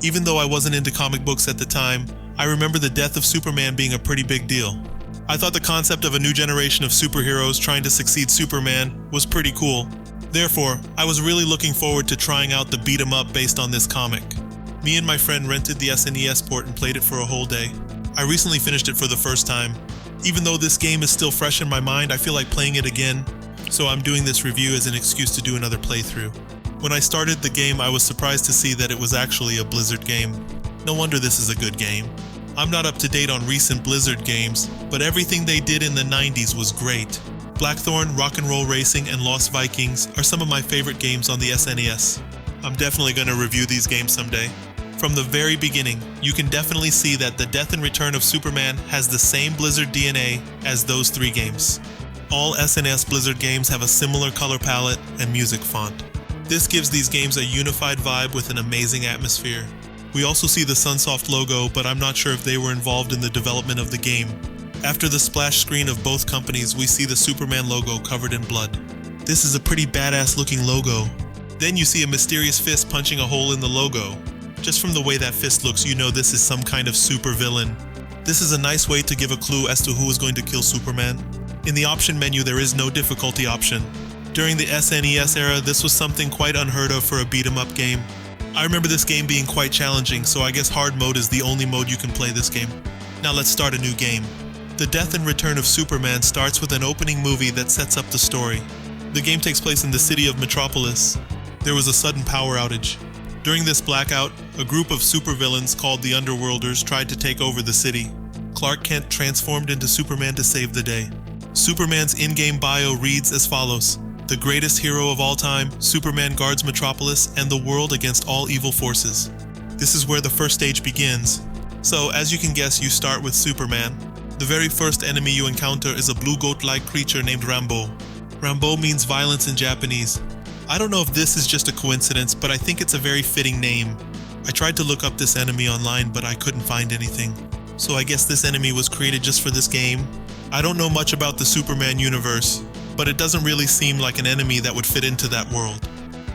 Even though I wasn't into comic books at the time, I remember the death of Superman being a pretty big deal. I thought the concept of a new generation of superheroes trying to succeed Superman was pretty cool. Therefore, I was really looking forward to trying out the beat 'em up based on this comic. Me and my friend rented the SNES port and played it for a whole day. I recently finished it for the first time. Even though this game is still fresh in my mind, I feel like playing it again, so I'm doing this review as an excuse to do another playthrough. When I started the game, I was surprised to see that it was actually a Blizzard game. No wonder this is a good game. I'm not up to date on recent Blizzard games, but everything they did in the 90s was great. Blackthorn, Rock'n'Roll Racing, and Lost Vikings are some of my favorite games on the SNES. I'm definitely going to review these games someday. From the very beginning, you can definitely see that the death and return of Superman has the same Blizzard DNA as those three games. All SNES Blizzard games have a similar color palette and music font. This gives these games a unified vibe with an amazing atmosphere. We also see the SunSoft logo, but I'm not sure if they were involved in the development of the game. After the splash screen of both companies, we see the Superman logo covered in blood. This is a pretty badass looking logo. Then you see a mysterious fist punching a hole in the logo. Just from the way that fist looks, you know this is some kind of super villain. This is a nice way to give a clue as to who is going to kill Superman. In the option menu, there is no difficulty option. During the SNES era, this was something quite unheard of for a beat-em-up game. I remember this game being quite challenging, so I guess hard mode is the only mode you can play this game. Now let's start a new game. The death and return of Superman starts with an opening movie that sets up the story. The game takes place in the city of Metropolis. There was a sudden power outage. During this blackout, a group of supervillains called the Underworlders tried to take over the city. Clark Kent transformed into Superman to save the day. Superman's in-game bio reads as follows: "The greatest hero of all time, Superman guards Metropolis and the world against all evil forces." This is where the first stage begins. So, as you can guess, you start with Superman. The very first enemy you encounter is a blue goat-like creature named Rambo. Rambo means violence in Japanese. I don't know if this is just a coincidence, but I think it's a very fitting name. I tried to look up this enemy online, but I couldn't find anything. So I guess this enemy was created just for this game. I don't know much about the Superman universe, but it doesn't really seem like an enemy that would fit into that world.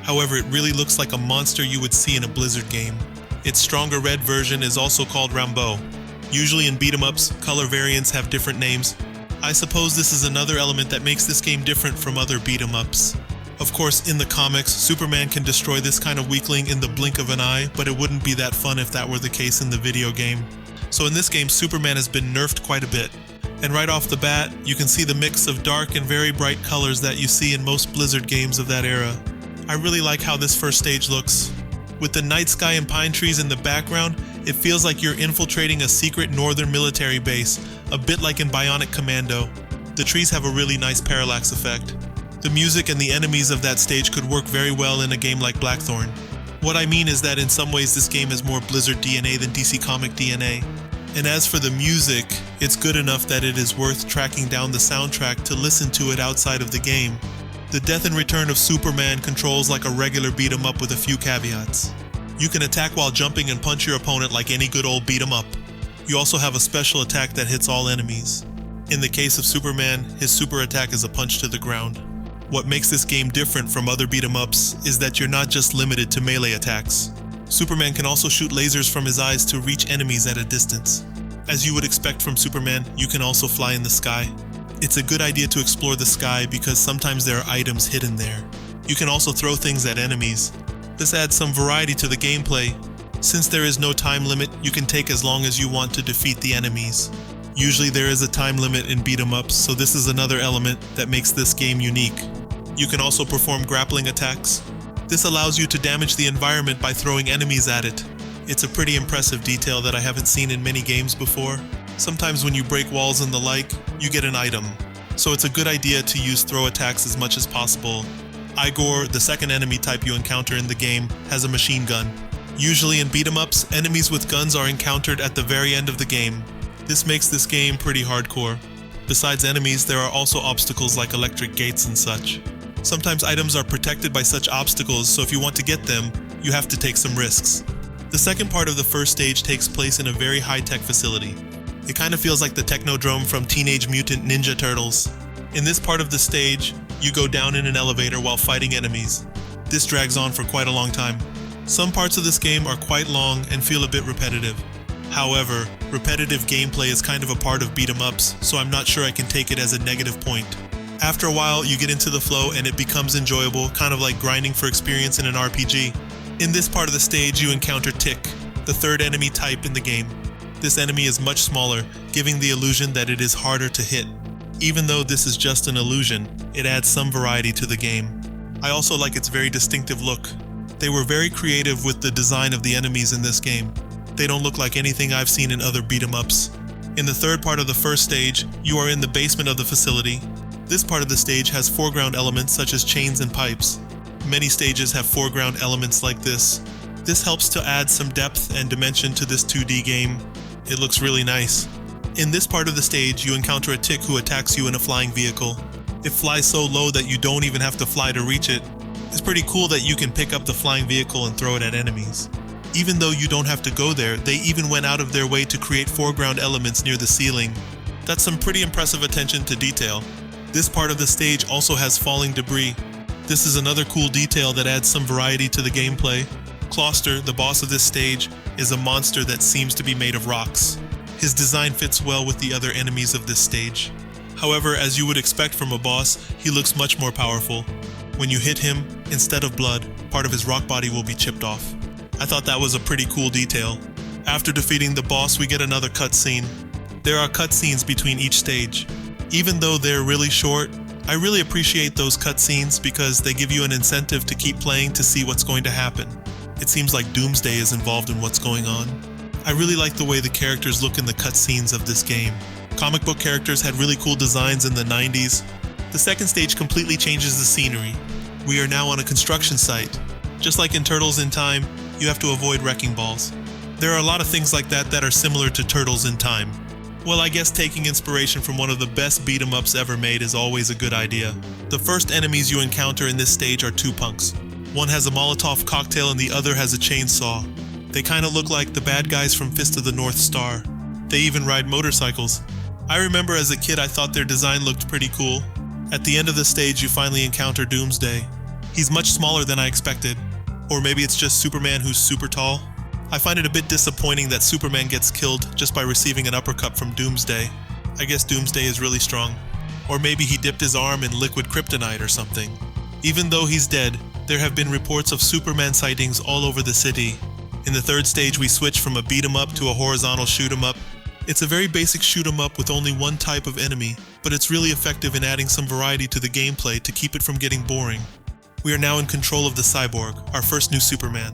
However, it really looks like a monster you would see in a Blizzard game. Its stronger red version is also called Rambo. Usually in beat-em-ups, color variants have different names. I suppose this is another element that makes this game different from other beat-em-ups. Of course, in the comics, Superman can destroy this kind of weakling in the blink of an eye, but it wouldn't be that fun if that were the case in the video game. So in this game, Superman has been nerfed quite a bit. And right off the bat, you can see the mix of dark and very bright colors that you see in most Blizzard games of that era. I really like how this first stage looks. With the night sky and pine trees in the background, it feels like you're infiltrating a secret northern military base, a bit like in Bionic Commando. The trees have a really nice parallax effect. The music and the enemies of that stage could work very well in a game like Blackthorn. What I mean is that in some ways this game has more Blizzard DNA than DC Comic DNA. And as for the music, it's good enough that it is worth tracking down the soundtrack to listen to it outside of the game. The death and return of Superman controls like a regular beat-em-up with a few caveats. You can attack while jumping and punch your opponent like any good old beat-em-up. You also have a special attack that hits all enemies. In the case of Superman, his super attack is a punch to the ground. What makes this game different from other beat-em-ups is that you're not just limited to melee attacks. Superman can also shoot lasers from his eyes to reach enemies at a distance. As you would expect from Superman, you can also fly in the sky. It's a good idea to explore the sky because sometimes there are items hidden there. You can also throw things at enemies. This adds some variety to the gameplay. Since there is no time limit, you can take as long as you want to defeat the enemies. Usually there is a time limit in beat-em-ups, so this is another element that makes this game unique. You can also perform grappling attacks. This allows you to damage the environment by throwing enemies at it. It's a pretty impressive detail that I haven't seen in many games before. Sometimes when you break walls and the like, you get an item. So it's a good idea to use throw attacks as much as possible. Igor, the second enemy type you encounter in the game, has a machine gun. Usually in beat-em-ups, enemies with guns are encountered at the very end of the game. This makes this game pretty hardcore. Besides enemies, there are also obstacles like electric gates and such. Sometimes items are protected by such obstacles, so if you want to get them, you have to take some risks. The second part of the first stage takes place in a very high-tech facility. It kind of feels like the Technodrome from Teenage Mutant Ninja Turtles. In this part of the stage, you go down in an elevator while fighting enemies. This drags on for quite a long time. Some parts of this game are quite long and feel a bit repetitive. However, repetitive gameplay is kind of a part of beat-em-ups, so I'm not sure I can take it as a negative point. After a while, you get into the flow and it becomes enjoyable, kind of like grinding for experience in an RPG. In this part of the stage, you encounter Tick, the third enemy type in the game. This enemy is much smaller, giving the illusion that it is harder to hit. Even though this is just an illusion, it adds some variety to the game. I also like its very distinctive look. They were very creative with the design of the enemies in this game. They don't look like anything I've seen in other beat-em-ups. In the third part of the first stage, you are in the basement of the facility. This part of the stage has foreground elements such as chains and pipes. Many stages have foreground elements like this. This helps to add some depth and dimension to this 2D game. It looks really nice. In this part of the stage, you encounter a Tick who attacks you in a flying vehicle. It flies so low that you don't even have to fly to reach it. It's pretty cool that you can pick up the flying vehicle and throw it at enemies. Even though you don't have to go there, they even went out of their way to create foreground elements near the ceiling. That's some pretty impressive attention to detail. This part of the stage also has falling debris. This is another cool detail that adds some variety to the gameplay. Closter, the boss of this stage, is a monster that seems to be made of rocks. His design fits well with the other enemies of this stage. However, as you would expect from a boss, he looks much more powerful. When you hit him, instead of blood, part of his rock body will be chipped off. I thought that was a pretty cool detail. After defeating the boss, we get another cutscene. There are cutscenes between each stage. Even though they're really short, I really appreciate those cutscenes because they give you an incentive to keep playing to see what's going to happen. It seems like Doomsday is involved in what's going on. I really like the way the characters look in the cutscenes of this game. Comic book characters had really cool designs in the 90s. The second stage completely changes the scenery. We are now on a construction site. Just like in Turtles in Time, you have to avoid wrecking balls. There are a lot of things like that are similar to Turtles in Time. Well, I guess taking inspiration from one of the best beat-em-ups ever made is always a good idea. The first enemies you encounter in this stage are two punks. One has a Molotov cocktail and the other has a chainsaw. They kinda look like the bad guys from Fist of the North Star. They even ride motorcycles. I remember as a kid I thought their design looked pretty cool. At the end of the stage you finally encounter Doomsday. He's much smaller than I expected. Or maybe it's just Superman who's super tall. I find it a bit disappointing that Superman gets killed just by receiving an uppercut from Doomsday. I guess Doomsday is really strong. Or maybe he dipped his arm in liquid kryptonite or something. Even though he's dead, there have been reports of Superman sightings all over the city. In the third stage we switch from a beat-em-up to a horizontal shoot-em-up. It's a very basic shoot-em-up with only one type of enemy, but it's really effective in adding some variety to the gameplay to keep it from getting boring. We are now in control of the Cyborg, our first new Superman.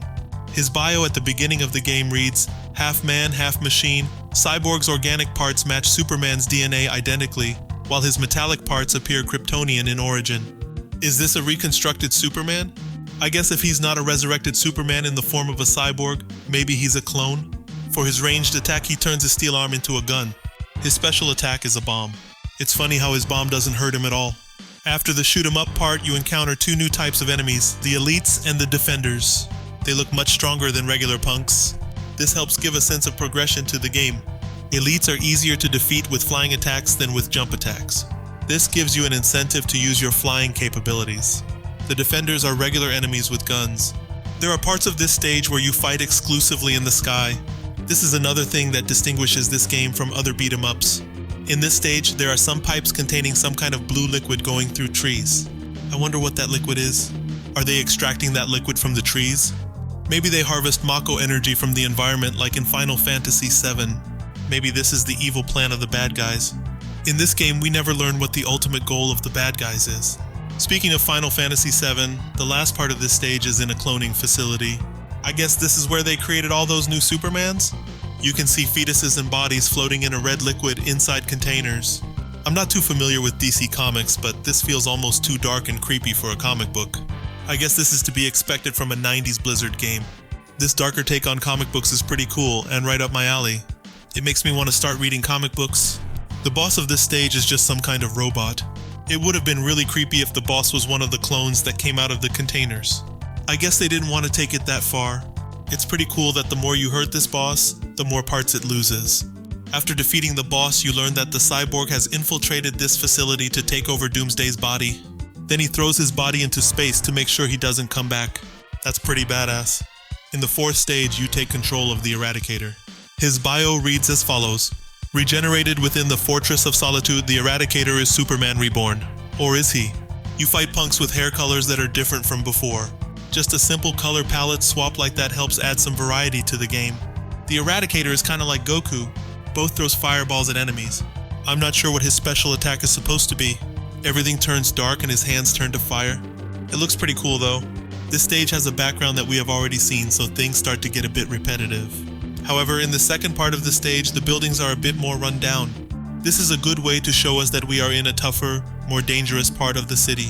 His bio at the beginning of the game reads, "Half man, half machine. Cyborg's organic parts match Superman's DNA identically, while his metallic parts appear Kryptonian in origin." Is this a reconstructed Superman? I guess if he's not a resurrected Superman in the form of a cyborg, maybe he's a clone. For his ranged attack, he turns his steel arm into a gun. His special attack is a bomb. It's funny how his bomb doesn't hurt him at all. After the shoot-em-up part, you encounter two new types of enemies, the Elites and the Defenders. They look much stronger than regular punks. This helps give a sense of progression to the game. Elites are easier to defeat with flying attacks than with jump attacks. This gives you an incentive to use your flying capabilities. The Defenders are regular enemies with guns. There are parts of this stage where you fight exclusively in the sky. This is another thing that distinguishes this game from other beat-em-ups. In this stage, there are some pipes containing some kind of blue liquid going through trees. I wonder what that liquid is. Are they extracting that liquid from the trees? Maybe they harvest Mako energy from the environment like in Final Fantasy VII. Maybe this is the evil plan of the bad guys. In this game, we never learn what the ultimate goal of the bad guys is. Speaking of Final Fantasy VII, the last part of this stage is in a cloning facility. I guess this is where they created all those new Supermans? You can see fetuses and bodies floating in a red liquid inside containers. I'm not too familiar with DC Comics, but this feels almost too dark and creepy for a comic book. I guess this is to be expected from a 90s Blizzard game. This darker take on comic books is pretty cool and right up my alley. It makes me want to start reading comic books. The boss of this stage is just some kind of robot. It would have been really creepy if the boss was one of the clones that came out of the containers. I guess they didn't want to take it that far. It's pretty cool that the more you hurt this boss, the more parts it loses. After defeating the boss, you learn that the cyborg has infiltrated this facility to take over Doomsday's body. Then he throws his body into space to make sure he doesn't come back. That's pretty badass. In the 4th stage, you take control of the Eradicator. His bio reads as follows. Regenerated within the Fortress of Solitude, the Eradicator is Superman reborn. Or is he? You fight punks with hair colors that are different from before. Just a simple color palette swap like that helps add some variety to the game. The Eradicator is kinda like Goku, both throws fireballs at enemies. I'm not sure what his special attack is supposed to be. Everything turns dark and his hands turn to fire. It looks pretty cool though. This stage has a background that we have already seen, so things start to get a bit repetitive. However, in the second part of the stage, the buildings are a bit more run down. This is a good way to show us that we are in a tougher, more dangerous part of the city.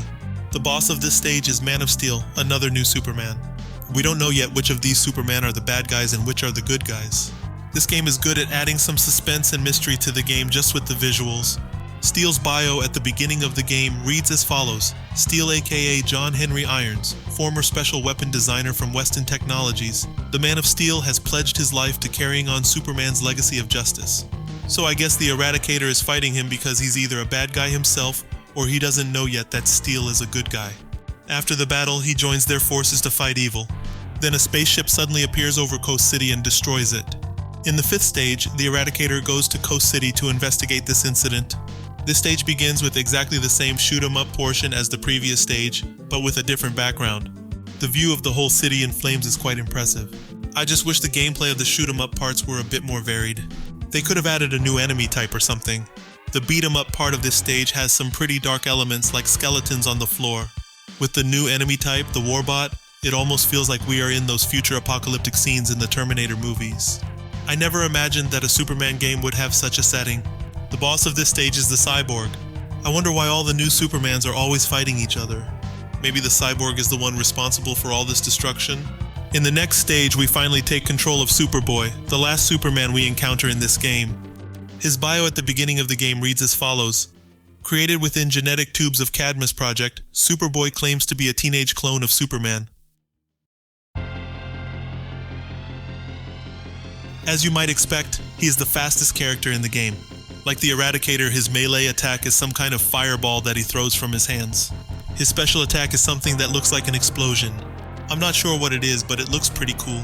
The boss of this stage is Man of Steel, another new Superman. We don't know yet which of these Superman are the bad guys and which are the good guys. This game is good at adding some suspense and mystery to the game just with the visuals. Steel's bio at the beginning of the game reads as follows. Steel aka John Henry Irons, former special weapon designer from Weston Technologies, the Man of Steel has pledged his life to carrying on Superman's legacy of justice. So I guess the Eradicator is fighting him because he's either a bad guy himself or he doesn't know yet that Steel is a good guy. After the battle, he joins their forces to fight evil. Then a spaceship suddenly appears over Coast City and destroys it. In the 5th stage, the Eradicator goes to Coast City to investigate this incident. This stage begins with exactly the same shoot-'em-up portion as the previous stage, but with a different background. The view of the whole city in flames is quite impressive. I just wish the gameplay of the shoot-'em-up parts were a bit more varied. They could have added a new enemy type or something. The beat-'em-up part of this stage has some pretty dark elements like skeletons on the floor. With the new enemy type, the Warbot, it almost feels like we are in those future apocalyptic scenes in the Terminator movies. I never imagined that a Superman game would have such a setting. The boss of this stage is the Cyborg. I wonder why all the new Supermans are always fighting each other. Maybe the Cyborg is the one responsible for all this destruction? In the next stage, we finally take control of Superboy, the last Superman we encounter in this game. His bio at the beginning of the game reads as follows. Created within genetic tubes of Cadmus Project, Superboy claims to be a teenage clone of Superman. As you might expect, he is the fastest character in the game. Like the Eradicator, his melee attack is some kind of fireball that he throws from his hands. His special attack is something that looks like an explosion. I'm not sure what it is, but it looks pretty cool.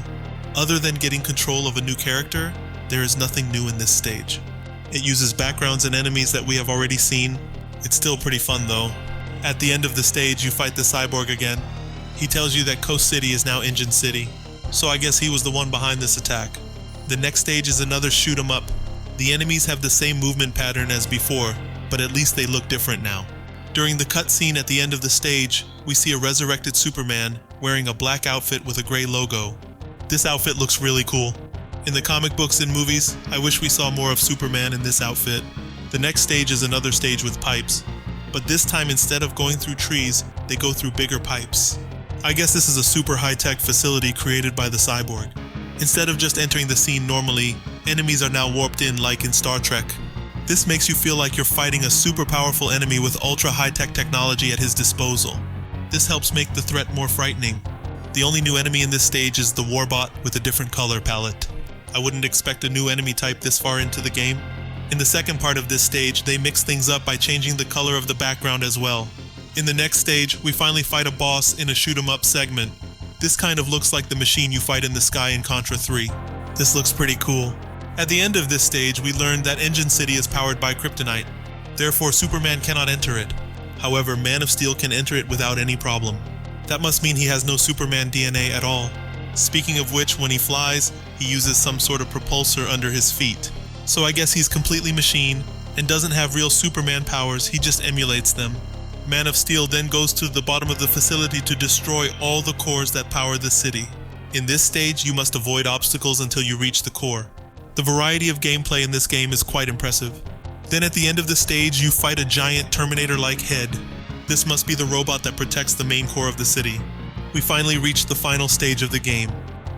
Other than getting control of a new character, there is nothing new in this stage. It uses backgrounds and enemies that we have already seen. It's still pretty fun though. At the end of the stage, you fight the Cyborg again. He tells you that Coast City is now Engine City, so I guess he was the one behind this attack. The next stage is another shoot 'em up. The enemies have the same movement pattern as before, but at least they look different now. During the cutscene at the end of the stage, we see a resurrected Superman wearing a black outfit with a gray logo. This outfit looks really cool. In the comic books and movies, I wish we saw more of Superman in this outfit. The next stage is another stage with pipes, but this time instead of going through trees, they go through bigger pipes. I guess this is a super high-tech facility created by the Cyborg. Instead of just entering the scene normally, enemies are now warped in like in Star Trek. This makes you feel like you're fighting a super powerful enemy with ultra high-tech technology at his disposal. This helps make the threat more frightening. The only new enemy in this stage is the Warbot with a different color palette. I wouldn't expect a new enemy type this far into the game. In the second part of this stage, they mix things up by changing the color of the background as well. In the next stage, we finally fight a boss in a shoot-'em-up segment. This kind of looks like the machine you fight in the sky in Contra 3. This looks pretty cool. At the end of this stage, we learned that Engine City is powered by kryptonite. Therefore, Superman cannot enter it. However, Man of Steel can enter it without any problem. That must mean he has no Superman DNA at all. Speaking of which, when he flies, he uses some sort of propulsor under his feet. So I guess he's completely machine and doesn't have real Superman powers, he just emulates them. Man of Steel then goes to the bottom of the facility to destroy all the cores that power the city. In this stage, you must avoid obstacles until you reach the core. The variety of gameplay in this game is quite impressive. Then at the end of the stage, you fight a giant Terminator-like head. This must be the robot that protects the main core of the city. We finally reached the final stage of the game,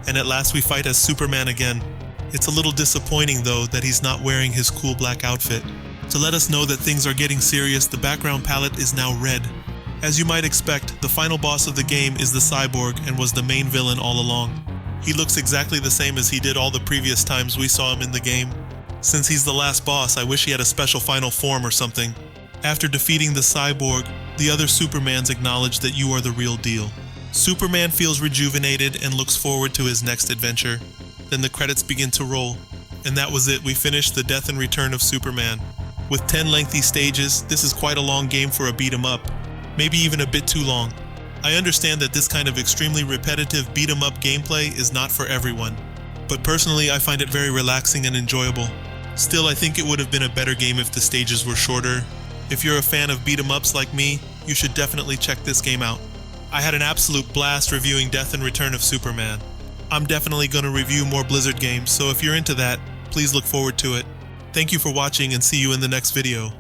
and at last we fight as Superman again. It's a little disappointing though that he's not wearing his cool black outfit. To let us know that things are getting serious, the background palette is now red. As you might expect, the final boss of the game is the Cyborg and was the main villain all along. He looks exactly the same as he did all the previous times we saw him in the game. Since he's the last boss, I wish he had a special final form or something. After defeating the Cyborg, the other Supermans acknowledge that you are the real deal. Superman feels rejuvenated and looks forward to his next adventure. Then the credits begin to roll. And that was it, we finished the death and return of Superman. With 10 lengthy stages, this is quite a long game for a beat-em-up. Maybe even a bit too long. I understand that this kind of extremely repetitive beat-em-up gameplay is not for everyone. But personally, I find it very relaxing and enjoyable. Still, I think it would have been a better game if the stages were shorter. If you're a fan of beat-em-ups like me, you should definitely check this game out. I had an absolute blast reviewing Death and Return of Superman. I'm definitely going to review more Blizzard games, so if you're into that, please look forward to it. Thank you for watching and see you in the next video.